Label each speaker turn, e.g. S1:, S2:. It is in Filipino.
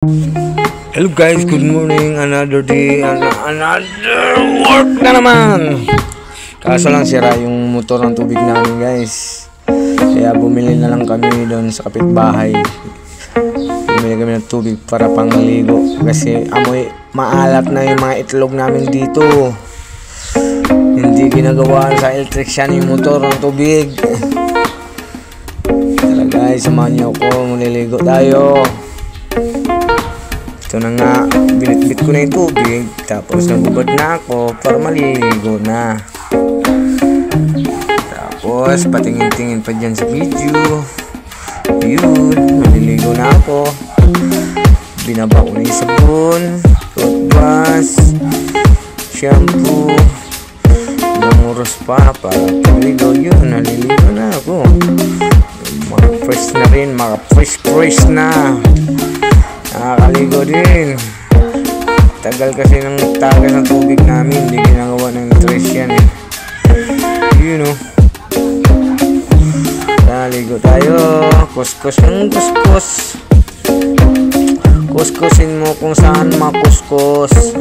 S1: Hello guys, good morning. Another day, another work na naman. Kaso lang sira yung motor ng tubig namin guys. Kaya bumili na lang kami doon sa kapitbahay. Bumili kami ng tubig para pangligo. Kasi amoy maalat na yung mga itlog namin dito. Hindi ginagawa sa electrician yung motor ng tubig. Tara guys, samahan niyo ako. Maliligo tayo. Ito na nga, binitbit ko na yung tubig. Tapos nagubad na ako para maliligo na. Tapos patingin-tingin pa dyan sa video. Yun, maliligo na ako. Binaba ko na yung sabon, toothbrush, shampoo. Ilang oras pa para maliligo. Yun, naliligo na ako. Mga fresh na rin, mga fresh na. Nakakaligo din. Tagal kasi ng tagas ng tubig namin. Hindi ginagawa ng electrician eh. You know. Naligo tayo. Kuskus ng kuskus. Kuskusin mo kung saan makuskus.